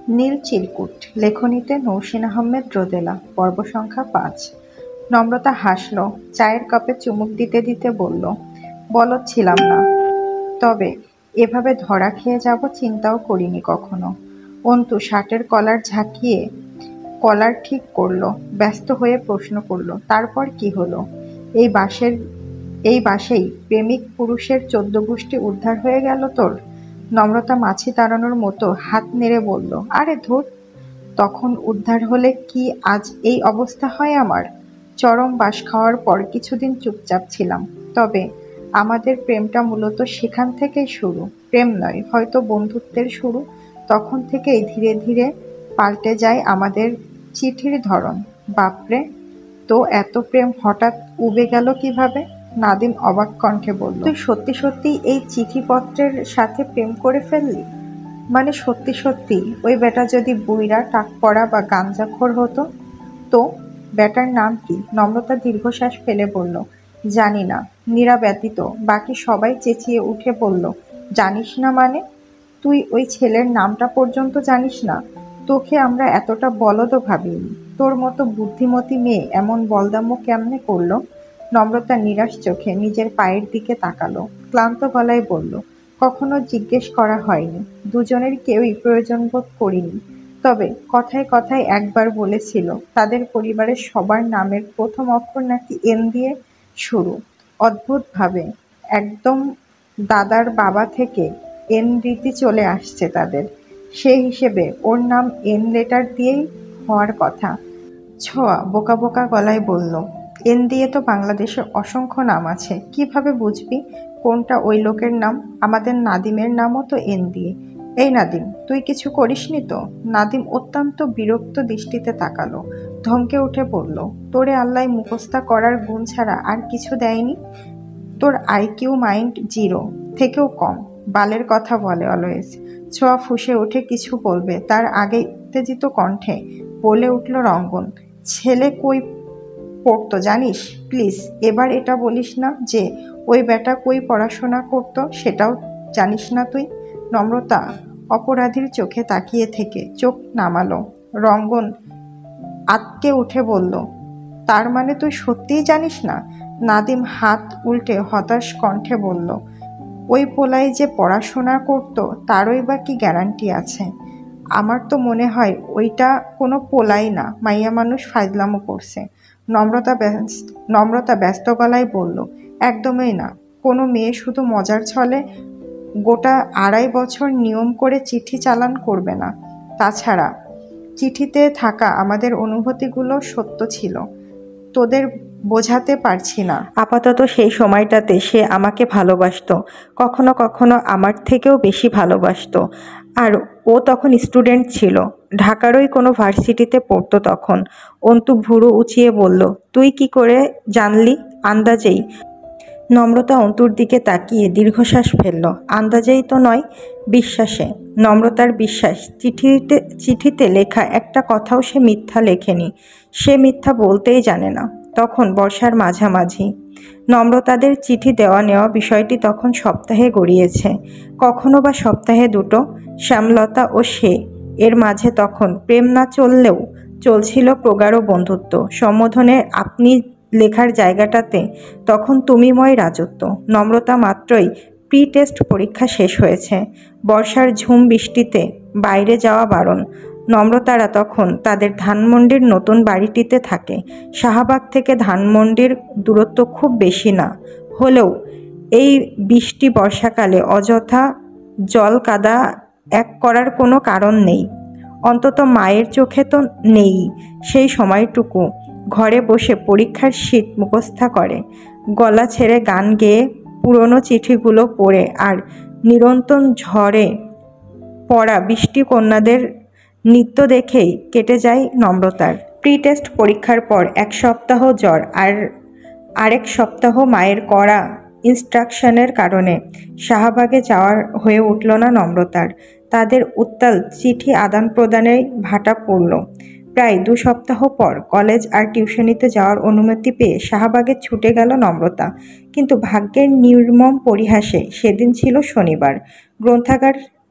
নীল চিরকুট লেখনীতে নৌসীন আহমেদ রোদেলা পর্ব সংখ্যা ৫। নম্রতা হাসল, চায়ের কাপে চুমুক দিতে দিতে বলল, বলদ ছিলাম না, তবে এভাবে ধরা খেয়ে যাব চিন্তাও করিনি কখনো। অন্তু শার্টের কলার ঝাঁকিয়ে কলার ঠিক করলো, ব্যস্ত হয়ে প্রশ্ন করলো, তারপর কি হলো? এই বাসেই প্রেমিক পুরুষের ১৪ গোষ্ঠী উদ্ধার হয়ে গেল তোর? নম্রতা মাছি তাড়ানোর মতো হাত নেড়ে বলল, আরে ধুর, তখন উদ্ধার হলে কি আজ এই অবস্থা হয় আমার? চরম বাস খাওয়ার পর কিছুদিন চুপচাপ ছিলাম, তবে আমাদের প্রেমটা মূলত সেখান থেকেই শুরু। প্রেম নয়, হয়তো বন্ধুত্বের শুরু। তখন থেকেই ধীরে ধীরে পাল্টে যায় আমাদের চিঠির ধরন। বাপরে, তো এত প্রেম হঠাৎ উবে গেল কিভাবে? নাদিম অবাক কণ্ঠে বলল, তুই সত্যি সত্যি এই চিঠিপত্রের সাথে প্রেম করে ফেললি? মানে সত্যি সত্যি? ওই বেটা যদি বুইড়া, টাকপড়া বা গাঞ্জাখোর হতো তো? বেটার নাম কি? নম্রতা দীর্ঘশ্বাস ফেলে বলল, জানি না। নীরা ব্যতীত বাকি সবাই চেঁচিয়ে উঠে বলল, জানিস না মানে? তুই ওই ছেলের নামটা পর্যন্ত জানিস না? তোকে আমরা এতটা বলদও ভাবিনি। তোর মতো বুদ্ধিমতী মেয়ে এমন বলদামো কেমনে করলো? নম্রতা নিরাশ চোখে নিজের পায়ের দিকে তাকালো, ক্লান্ত গলায় বলল, কখনো জিজ্ঞেস করা হয়নি। দুজনের কেউই প্রয়োজন বোধ করিনি। তবে কথায় কথায় একবার বলেছিল তাদের পরিবারের সবার নামের প্রথম অক্ষর নাকি এন দিয়ে শুরু। অদ্ভুতভাবে একদম দাদার বাবা থেকে এন রীতি চলে আসছে তাদের। সেই হিসেবে ওর নাম এন লেটার দিয়েই হওয়ার কথা। ছোঁয়া বোকা বোকা গলায় বলল, এন দিয়ে তো বাংলাদেশে অসংখ্য নাম আছে, কিভাবে বুঝবি কোনটা ওই লোকের নাম? আমাদের নাদিমের নামও তো এন দিয়ে। এই নাদিম, তুই কিছু করিসনি তো? নাদিম অত্যন্ত বিরক্ত দৃষ্টিতে তাকালো, ধমকে উঠে বলল, তোরে আল্লাহ মুখস্থা করার গুণ ছাড়া আর কিছু দেয়নি? তোর আইকিউ মাইন্ড 0 থেকেও কম। বালের কথা বলে অলওয়েজ। ছোঁয়া ফুঁসে উঠে কিছু বলবে, তার আগে উত্তেজিত কণ্ঠে বলে উঠল রঙ্গন, ছেলে কই পড়তো জানিস? প্লিজ এবার এটা বলিস না যে ওই বেটা কই পড়াশোনা করতো সেটাও জানিস না তুই। নম্রতা অপরাধীর চোখে তাকিয়ে থেকে চোখ নামালো। রঙ্গন আঁতকে উঠে বলল, তার মানে তুই সত্যিই জানিস না? নাদিম হাত উল্টে হতাশ কণ্ঠে বলল, ওই পোলাই যে পড়াশোনা করতো তারই বা কি গ্যারান্টি আছে? আমার তো মনে হয় ওইটা কোনো পোলাই না, মাইয়া মানুষ ফাজলামো করছে। নম্রতা ব্যস্ত গলায় বলল, একদমই না। কোনো মেয়ে শুধু মজার ছলে গোটা 2.5 বছর নিয়ম করে চিঠি চালান করবে না। তাছাড়া চিঠিতে থাকা আমাদের অনুভূতিগুলো সত্য ছিল, তোদের বোঝাতে পারছি না। আপাতত সেই সময়টাতে সে আমাকে ভালোবাসতো, কখনো কখনো আমার থেকেও বেশি ভালোবাসতো। আর ও তখন স্টুডেন্ট ছিল, ঢাকারই কোনো ভার্সিটিতে পড়তো তখন। অন্তু ভুরু উঁচিয়ে বলল, তুই কি করে জানলি? আন্দাজেই। নম্রতা অন্তুর দিকে তাকিয়ে দীর্ঘশ্বাস ফেলল। আন্দাজেই তো নয়, বিশ্বাসে। নম্রতার বিশ্বাস, চিঠিতে লেখা একটা কথাও সে মিথ্যা লেখেনি। সে মিথ্যা বলতেই জানে না। তখন বর্ষার মাঝামাঝি। নম্রতাদের চিঠি দেওয়া নেওয়া বিষয়টি তখন সপ্তাহে গড়িয়েছে, কখনো বা সপ্তাহে 2টো। শ্যামলতা ও সে এর মাঝে তখন প্রেম না চললেও চলছিল প্রগাঢ় বন্ধুত্ব। সম্বোধনের আপনি লেখার জায়গাটাতে তখন তুমিময় রাজত্ব। নম্রতা মাত্রই প্রি টেস্ট পরীক্ষা শেষ হয়েছে। বর্ষার ঝুম বৃষ্টিতে বাইরে যাওয়া বারণ। নম্রতারা তখন তাদের ধানমন্ডির নতুন বাড়িটিতে থাকে। শাহবাগ থেকে ধানমন্ডির দূরত্ব খুব বেশি না হলেও এই বৃষ্টি বর্ষাকালে অযথা জল কাদা এক করার কোনো কারণ নেই। অন্তত মায়ের চোখে তো নেই। সেই সময়টুকু ঘরে বসে পরীক্ষার শীট মুখস্থা করে, গলা ছেড়ে গান গেয়ে পুরনো চিঠিগুলো পড়ে, আর নিরন্তর ঝড়ে পড়া বৃষ্টি কন্যাদের নৃত্য দেখেই কেটে যায় নম্রতার। প্রি টেস্ট পরীক্ষার পর 1 সপ্তাহ জ্বর আর আরেক সপ্তাহ মায়ের কড়া ইনস্ট্রাকশনের কারণে শাহবাগে যাওয়ার হয়ে উঠল না নম্রতার। তাদের উত্তাল চিঠি আদান প্রদানে ভাটা পড়ল। প্রায় 2 সপ্তাহ পর কলেজ আর টিউশনিতে যাওয়ার অনুমতি পেয়ে শাহবাগে ছুটে গেল নম্রতা। কিন্তু ভাগ্যের নির্মম পরিহাসে সেদিন ছিল শনিবার,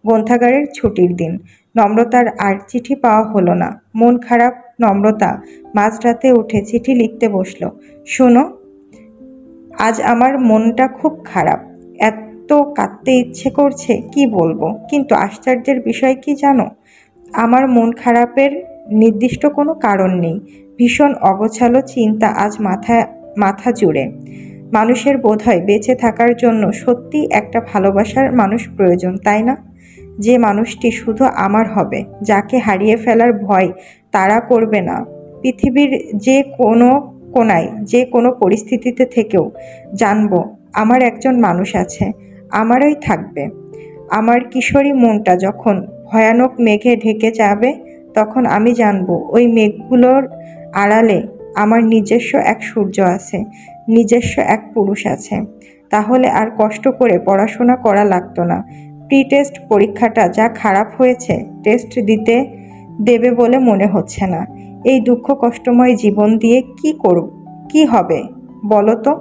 গ্রন্থাগারের ছুটির দিন। নম্রতার আর চিঠি পাওয়া হলো না। মন খারাপ নম্রতা মাঝরাতে উঠে চিঠি লিখতে বসলো। শোনো, আজ আমার মনটা খুব খারাপ। এত কাঁদতে ইচ্ছে করছে কি বলবো, কিন্তু আশ্চর্যের বিষয় কি জানো, আমার মন খারাপের নির্দিষ্ট কোনো কারণ নেই। ভীষণ অগোছালো চিন্তা আজ মাথা জুড়ে। মানুষের বোধহয় বেঁচে থাকার জন্য সত্যি একটা ভালোবাসার মানুষ প্রয়োজন, তাই না? যে মানুষটি শুধু আমার হবে, যাকে হারিয়ে ফেলার ভয় তারা করবে না। পৃথিবীর যে কোনো কোনায় যে কোনো পরিস্থিতিতে থেকেও জানবো আমার একজন মানুষ আছে, আমারই থাকবে। আমার কিশোরী মনটা যখন ভয়ানক মেঘে ঢেকে যাবে, তখন আমি জানবো ওই মেঘগুলোর আড়ালে আমার নিজস্ব এক সূর্য আছে, নিজস্ব এক পুরুষ আছে। তাহলে আর কষ্ট করে পড়াশোনা করা লাগতো না। প্রি টেস্ট পরীক্ষাটা যা খারাপ হয়েছে, টেস্ট দিতে দেবে বলে মনে হচ্ছে না। এই দুঃখ কষ্টময় জীবন দিয়ে কি হবে বলো তো?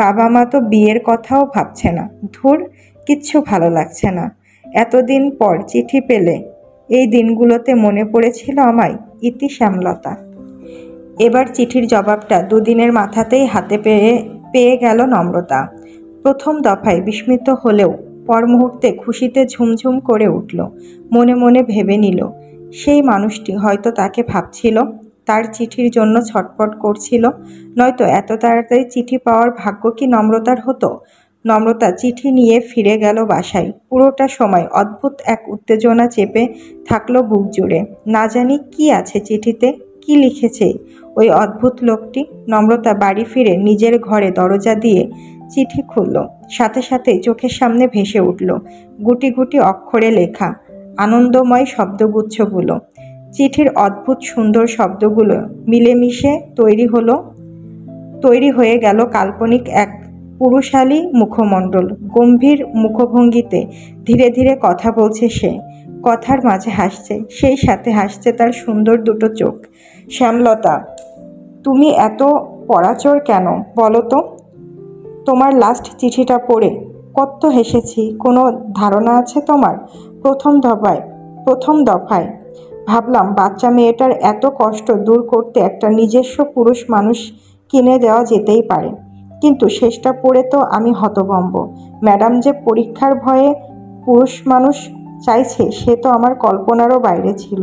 বাবা মা তো বিয়ের কথাও ভাবছে না। ধুর, কিচ্ছু ভালো লাগছে না। এতদিন পর চিঠি পেলে এই দিনগুলোতে মনে পড়েছিল আমায়। ইতি শ্যামলতা। এবার চিঠির জবাবটা দুদিনের মাথাতেই হাতে পেয়ে গেল নম্রতা। প্রথম দফায় বিস্মিত হলেও পর মুহূর্তে খুশিতে ঝুমঝুম করে উঠল। মনে মনে ভেবে নিল, সেই মানুষটি হয়তো তাকে ভাবছিল, তার চিঠির জন্য ছটফট করছিল। নয়তো এত তাড়াতাড়ি চিঠি পাওয়ার ভাগ্য কি নম্রতার হতো? নম্রতা চিঠি নিয়ে ফিরে গেল বাসায়। পুরোটা সময় অদ্ভুত এক উত্তেজনা চেপে থাকলো বুক জুড়ে। না জানি কি আছে চিঠিতে, কি লিখেছে ওই অদ্ভুত লোকটি। নম্রতা বাড়ি ফিরে নিজের ঘরে দরজা দিয়ে চিঠি খুলল। সাথে সাথেই চোখের সামনে ভেসে উঠল গুটি গুটি অক্ষরে লেখা আনন্দময় শব্দগুচ্ছগুলো। চিঠির অদ্ভুত সুন্দর শব্দগুলো মিলেমিশে তৈরি হয়ে গেল কাল্পনিক এক পুরুষালী মুখমণ্ডল। গম্ভীর মুখভঙ্গিতে ধীরে ধীরে কথা বলছে সে। কথার মাঝে হাসছে, সেই সাথে হাসছে তার সুন্দর দুটো চোখ। শ্যামলতা, তুমি এত পরাচর কেন বলো তো? তোমার লাস্ট চিঠিটা পড়ে কত হেসেছি, কোনো ধারণা আছে তোমার? প্রথম দফায় ভাবলাম বাচ্চা মেয়েটার এত কষ্ট দূর করতে একটা নিজস্ব পুরুষ মানুষ কিনে দেওয়া যেতেই পারে, কিন্তু শেষটা পড়ে তো আমি হতভম্ব। ম্যাডাম যে পরীক্ষার ভয়ে পুরুষ মানুষ চাইছে সে তো আমার কল্পনারও বাইরে ছিল।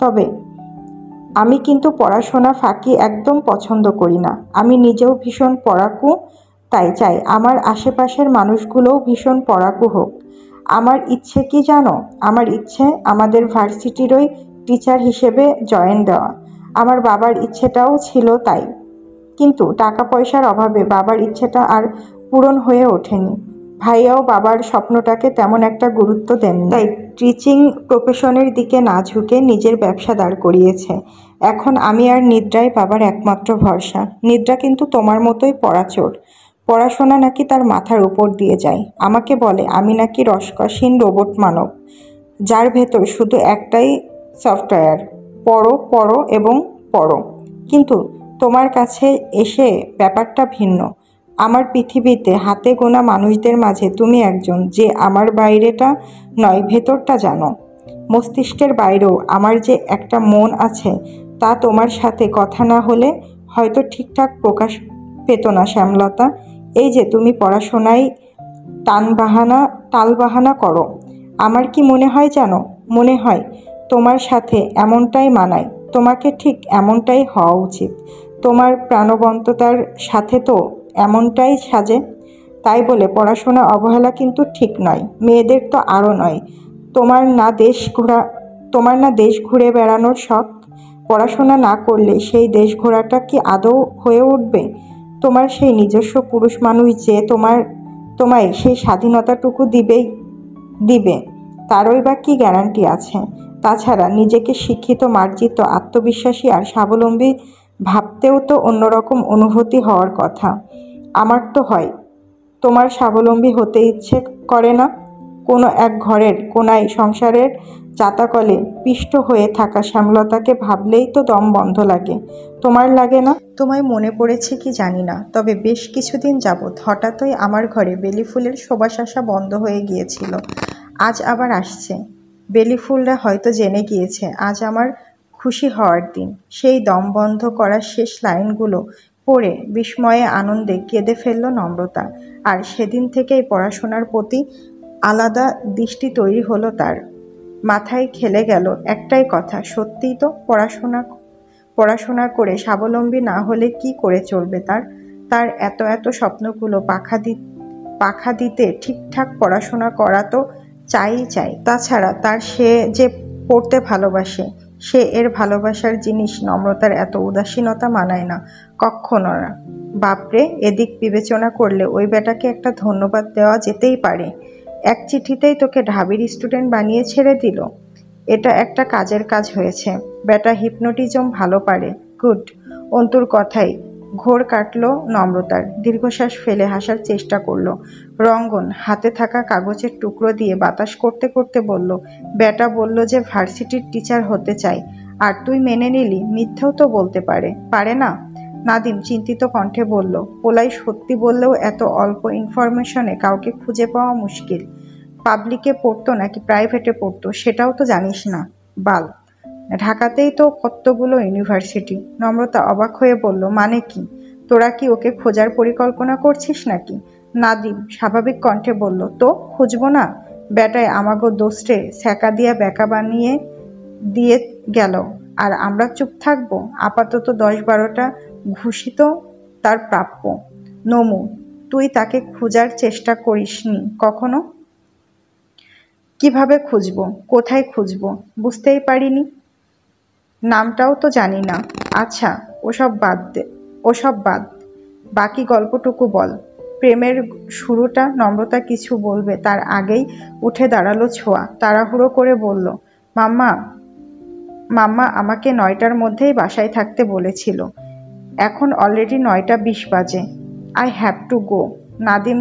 তবে আমি কিন্তু পড়াশোনা ফাঁকি একদম পছন্দ করি না। আমি নিজেও ভীষণ পড়াকু, তাই চাই আমার আশেপাশের মানুষগুলোও ভীষণ পড়াকু হোক। আমার ইচ্ছে কি জানো? আমার ইচ্ছে আমাদের ভার্সিটিরই টিচার হিসেবে জয়েন দেওয়া। আমার বাবার ইচ্ছেটাও ছিল তাই, কিন্তু টাকা পয়সার অভাবে বাবার ইচ্ছেটা আর পূরণ হয়ে ওঠেনি। ভাইয়াও বাবার স্বপ্নটাকে তেমন একটা গুরুত্ব দেননি, তাই টিচিং প্রফেশনের দিকে না ঝুঁকে নিজের ব্যবসা দাঁড় করিয়েছে। এখন আমি আর নিদ্রাই বাবার একমাত্র ভরসা। নিদ্রা কিন্তু তোমার মতোই পড়াচোর। পড়াশোনা নাকি তার মাথার উপর দিয়ে যায়। আমাকে বলে আমি নাকি রসকসহীন রোবট মানব, যার ভেতর শুধু একটাই সফটওয়্যার, পড়ো পড়ো এবং পড়ো। কিন্তু তোমার কাছে এসে ব্যাপারটা ভিন্ন। আমার পৃথিবীতে হাতে গোনা মানুষদের মাঝে তুমি একজন, যে আমার বাইরেটা নয় ভেতরটা জানো। মস্তিষ্কের বাইরেও আমার যে একটা মন আছে, তা তোমার সাথে কথা না হলে হয়তো ঠিকঠাক প্রকাশ পেত না শ্যামলতা। এই যে তুমি পড়াশোনায় টালবাহানা করো, আমার কি মনে হয় জানো? মনে হয় তোমার সাথে এমনটাই মানায়, তোমাকে ঠিক এমনটাই হওয়া উচিত। তোমার প্রাণবন্ততার সাথে তো এমনটাই সাজে। তাই বলে পড়াশোনা অবহেলা কিন্তু ঠিক নয়, মেয়েদের তো আরও নয়। তোমার না দেশ ঘুরে বেড়ানোর শখ? পড়াশোনা না করলে সেই দেশ ঘোরাটা কি আদৌ হয়ে উঠবে? তোমার সেই নিজস্ব পুরুষ মানুষ যে তোমায় সেই স্বাধীনতাটুকু দিবে, তারই বা কি গ্যারান্টি আছে? তাছাড়া নিজেকে শিক্ষিত, মার্জিত, আত্মবিশ্বাসী আর স্বাবলম্বী ভাবতেও তো অন্যরকম অনুভূতি হওয়ার কথা। আমার তো হয়। তোমার স্বাবলম্বী হতে ইচ্ছে করে না? কোনো এক ঘরের কোনায় সংসারের চাতাকলে পিষ্ট হয়ে থাকা শ্যামলতাকে ভাবলেই তো দম বন্ধ লাগে। তোমার লাগে না? তোমায় মনে পড়েছে কি জানি না, তবে বেশ কিছুদিন যাবৎ হঠাৎই আমার ঘরে বেলি ফুলের সুবাস আসা বন্ধ হয়ে গিয়েছিল। আজ আবার আসছে। বেলিফুলরা হয়তো জেনে গিয়েছে আজ আমার খুশি হওয়ার দিন। সেই দম বন্ধ করা শেষ লাইনগুলো পড়ে বিস্ময়ে আনন্দে কেঁদে ফেলল নম্রতা। আর সেদিন থেকেই পড়াশোনার প্রতি আলাদা দৃষ্টি তৈরি হলো তার। মাথায় খেলে গেল একটাই কথা, সত্যিই তো পড়াশোনা করে স্বাবলম্বী না হলে কি করে চলবে তার? তার এত এত স্বপ্নগুলো পাখা দিতে ঠিকঠাক পড়াশোনা করা তো চাই। তাছাড়া তার সে যে পড়তে ভালোবাসে, সে এর ভালোবাসার জিনিস নম্রতার এত উদাসীনতা মানায় না, কক্ষনো না। বাপরে, এদিক বিবেচনা করলে ওই বেটাকে একটা ধন্যবাদ দেওয়া যেতেই পারে। এক চিঠিতেই তোকে ঢাবির স্টুডেন্ট বানিয়ে ছেড়ে দিল। এটা একটা কাজের কাজ হয়েছে। বেটা হিপনোটিজম ভালো পারে। গুড। অন্তুর কথাই ঘোর কাটল নম্রতার। দীর্ঘশ্বাস ফেলে হাসার চেষ্টা করল। রঙ্গন হাতে থাকা কাগজের টুকরো দিয়ে বাতাস করতে করতে বলল, বেটা বলল যে ভার্সিটির টিচার হতে চাই, আর তুই মেনে নিলি? মিথ্যেও তো বলতে পারে না? নাদিম চিন্তিত কণ্ঠে বলল, পোলাই সত্যি বললেও এত অল্প ইনফরমেশনে কাউকে খুঁজে পাওয়া মুশকিল। পাবলিকে পড়তো নাকি প্রাইভেটে পড়তো সেটাও তো জানিস না। বাল, ঢাকাতেই তো কতগুলো ইউনিভার্সিটি। নম্রতা অবাক হয়ে বলল, মানে কি? তোরা কি ওকে খোঁজার পরিকল্পনা করছিস নাকি? নাদিম স্বাভাবিক কণ্ঠে বলল, তো খুঁজবো না? বেটায় আমাগো দোস্তে ছ্যাঁকা দিয়া ব্যাকা বানিয়ে দিয়ে গেল, আর আমরা চুপ থাকবো? আপাতত 10-12টা ঘুষি তো তার প্রাপ্য। নমু, তুই তাকে খোঁজার চেষ্টা করিসনি কখনো? কিভাবে খুঁজবো? কোথায় খুঁজবো? বুঝতেই পারিনি। নামটাও তো জানি না। আচ্ছা, ওসব বাদ, বাকি গল্পটুকু বল। প্রেমের শুরুটা? নম্রতা কিছু বলবে তার আগেই উঠে দাঁড়ালো ছোঁয়া। তাড়াহুড়ো করে বলল, মাম্মা আমাকে 9টার মধ্যেই বাসায় থাকতে বলেছিল। এখন অলরেডি 9টা 20 বাজে। I have to go. Nadim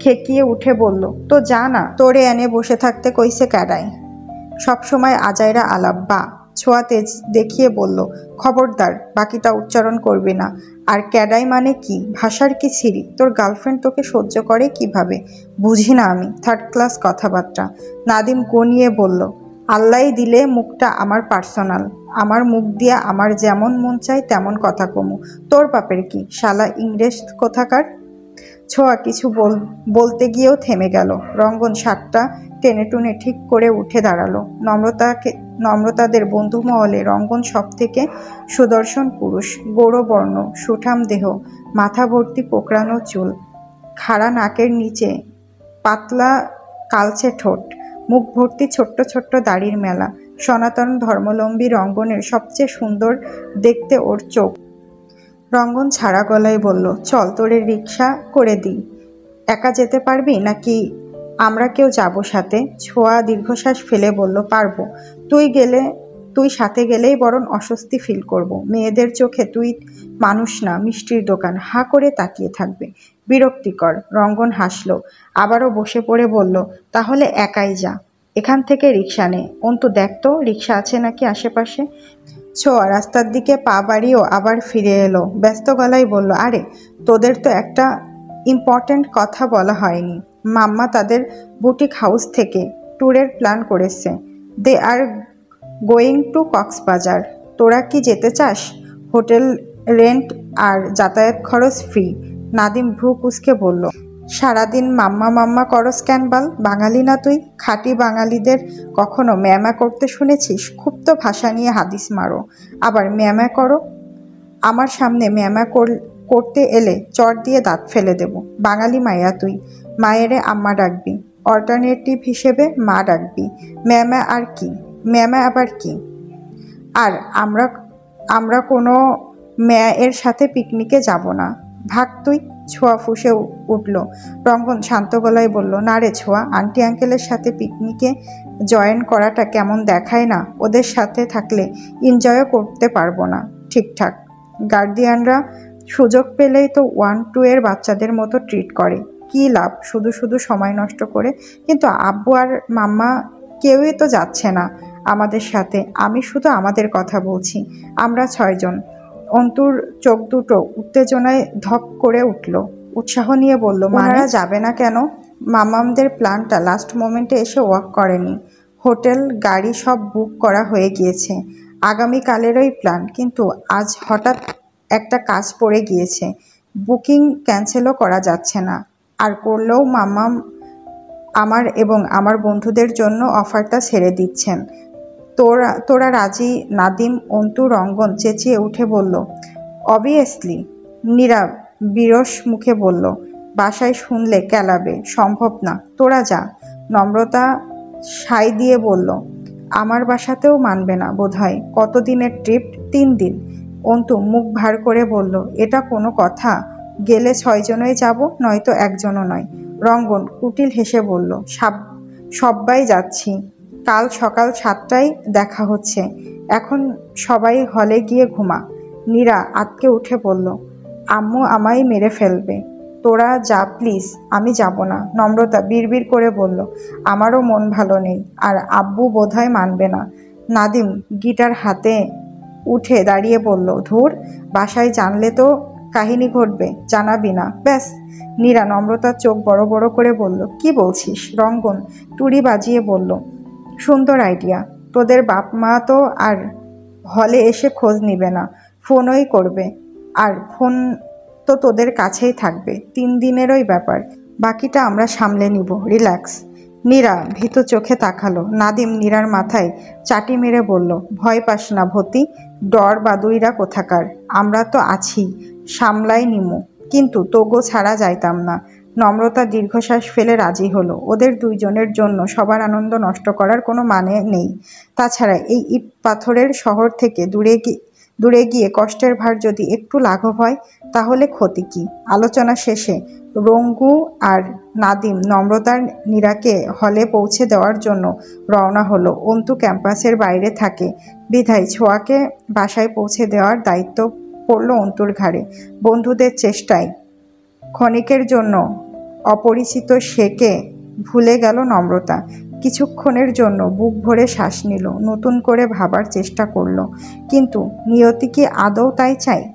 খেকিয়ে উঠে বলল, তো যা না, তোরে এনে বসে থাকতে কইছে ক্যাডায়? সবসময় আজাইরা আলাপ বা? ছোঁয়া তেজ দেখিয়ে বলল, খবরদার বাকিটা উচ্চারণ করবি না। আর ক্যাডাই মানে কি? ভাষার কি ছিরি? তোর গার্লফ্রেন্ড তোকে সহ্য করে কিভাবে? বুঝি না আমি, 3rd ক্লাস কথাবার্তা। নাদিম গনিয়ে বলল, আল্লাহই দিলে মুখটা আমার পার্সোনাল। আমার মুখ দিয়া আমার যেমন মন চায় তেমন কথা কমু। তোর বাপের কি? শালা ইংরেজ কোথাকার। ছোঁয়া কিছু বলতে গিয়েও থেমে গেল। রঙ্গন শার্টটা টেনে টুনে ঠিক করে উঠে দাঁড়ালো। নম্রতাদের বন্ধু মহলে রঙ্গন সব থেকে সুদর্শন পুরুষ। গৌরবর্ণ, সুঠাম দেহ, মাথা ভর্তি কোঁকড়ানো চুল, খাড়া নাকের নিচে পাতলা কালচে ঠোঁট, মুখ ভর্তি ছোট্ট ছোট্ট দাড়ির মেলা। সনাতন ধর্মাবলম্বী রঙ্গনের সবচেয়ে সুন্দর দেখতে ওর চোখ। রঙ্গন ছাড়া গলায় বলল, চল তোরে রিকশা করে দিই। একা যেতে পারবি নাকি আমরা কেউ যাবো সাথে? ছোঁয়া দীর্ঘশ্বাস ফেলে বলল, পারবো। তুই সাথে গেলেই বরং অস্বস্তি ফিল করব। মেয়েদের চোখে তুই মানুষ না, মিষ্টির দোকান। হা করে তাকিয়ে থাকবে। বিরক্তিকর। রঙ্গন হাসল, আবারও বসে পড়ে বলল, তাহলে একাই যা। এখান থেকে রিকশা নে। অন্তু দেখ তো রিকশা আছে নাকি আশেপাশে। ছোঁয়া রাস্তার দিকে পা বাড়িয়েও আবার ফিরে এলো। ব্যস্ত গলায় বলল, আরে তোদের তো একটা ইম্পর্ট্যান্ট কথা বলা হয়নি। মাম্মা তাদের বুটিক হাউস থেকে ট্যুরের প্ল্যান করেছে। দে আর গোয়িং টু কক্সবাজার। তোরা কি যেতে চাস? হোটেল রেন্ট আর যাতায়াত খরচ ফ্রি। নাদিম ভ্রু কুঁচকে বলল, সারাদিন মাম্মা মাম্মা করস কেন বাল? বাঙালি না তুই? খাঁটি বাঙালিদের কখনো ম্যামা করতে শুনেছিস? খুব তো ভাষা নিয়ে হাদিস মারো, আবার ম্যামা করো। আমার সামনে ম্যামা করতে এলে চট দিয়ে দাঁত ফেলে দেব। বাঙালি মাইয়া তুই, মায়েরে আম্মা ডাকবি, অল্টারনেটিভ হিসেবে মা ডাকবি। ম্যামা আর কি? ম্যামা আবার কি? আর আমরা কোনো এর সাথে পিকনিকে যাব না। ভাগ তুই। ছোঁয়া ফুঁসে উঠল। রঙ্গন শান্ত গলায় বলল, না রে ছোঁয়া, আন্টি আঙ্কেলের সাথে পিকনিকে জয়েন করাটা কেমন দেখায় না? ওদের সাথে থাকলে এনজয়ও করতে পারবো না ঠিকঠাক। গার্ডিয়ানরা সুযোগ পেলেই তো 1-2 এর বাচ্চাদের মতো ট্রিট করে। কি লাভ শুধু শুধু সময় নষ্ট করে? কিন্তু আব্বু আর মাম্মা কেউই তো যাচ্ছে না আমাদের সাথে। আমি শুধু আমাদের কথা বলছি। আমরা 6 জন। অন্তুর চোখ দুটো উত্তেজনায় ধপ করে উঠল। উৎসাহ নিয়ে বলল, মারা যাবে না কেন? মামামদের প্ল্যানটা লাস্ট মোমেন্টে এসে ওয়ার্ক করেনি। হোটেল গাড়ি সব বুক করা হয়ে গিয়েছে, আগামীকালেরই প্ল্যান। কিন্তু আজ হঠাৎ একটা কাজ পড়ে গিয়েছে, বুকিং ক্যান্সেলও করা যাচ্ছে না। আর করলেও মামা আমার এবং আমার বন্ধুদের জন্য অফারটা ছেড়ে দিচ্ছেন। তোরা তোরা রাজি? নাদিম, অন্তু, রঙ্গন চেঁচিয়ে উঠে বলল, অবভিয়াসলি। নীরা বিরস মুখে বলল, বাসায় শুনলে কেলাবে, সম্ভব না, তোরা যা। নম্রতা সায় দিয়ে বলল, আমার বাসাতেও মানবে না বোধহয়। কতদিনের ট্রিপ? 3 দিন। অন্তু মুখ ভার করে বলল, এটা কোনো কথা? গেলে 6 জনই যাব, নয়তো একজনও নয়। রঙ্গন কুটিল হেসে বলল, সব্বাই যাচ্ছি, কাল সকাল 7টায় দেখা হচ্ছে। এখন সবাই হলে গিয়ে ঘুমা। নীরা আঁতকে উঠে বলল, আম্মু আমায় মেরে ফেলবে। তোরা যা প্লিজ, আমি যাব না। নম্রতা বিড়বিড় করে বলল, আমারও মন ভালো নেই, আর আব্বু বোধহয় মানবে না। নাদিম গিটার হাতে উঠে দাঁড়িয়ে বলল, ধুর, বাসায় জানলে তো কাহিনী ঘটবে, জানাবি না ব্যাস। নীরা নম্রতার চোখ বড় বড় করে বলল, কি বলছিস? রঙ্গন তুড়ি বাজিয়ে বলল, সুন্দর আইডিয়া। তোদের বাপ মা তো আর হলে এসে খোঁজ নিবে না, ফোনই করবে, আর ফোন তো তোদের কাছেই থাকবে। 3 দিনেরই ব্যাপার, বাকিটা আমরা সামলে নিব, রিল্যাক্স। নীরা ভীত চোখে তাকালো। নাদিম নীরার মাথায় চাটি মেরে বলল, ভয় পাস না ভতি, ডর বাদুইরা কোথাকার, আমরা তো আছি, সামলাই নিমু। কিন্তু তোগো ছাড়া যাইতাম না। নম্রতা দীর্ঘশ্বাস ফেলে রাজি হলো। ওদের দুইজনের জন্য সবার আনন্দ নষ্ট করার কোনো মানে নেই। তাছাড়া এই ইট পাথরের শহর থেকে দূরে গিয়ে কষ্টের ভার যদি একটু লাঘব হয়, তাহলে ক্ষতি কি? আলোচনা শেষে রঙ্গু আর নাদিম নম্রতার নীরাকে হলে পৌঁছে দেওয়ার জন্য রওনা হলো। অন্তু ক্যাম্পাসের বাইরে থাকে বিধায় ছোঁয়াকে বাসায় পৌঁছে দেওয়ার দায়িত্ব পড়ল অন্তুর ঘাড়ে। বন্ধুদের চেষ্টায় ক্ষণিকের জন্য অপরিচিত সেকে ভুলে গেল নম্রতা। কিছুক্ষণের জন্য বুক ভরে শ্বাস নিল, নতুন করে ভাবার চেষ্টা করল, কিন্তু নিয়তি কি আদৌ তাই চায়?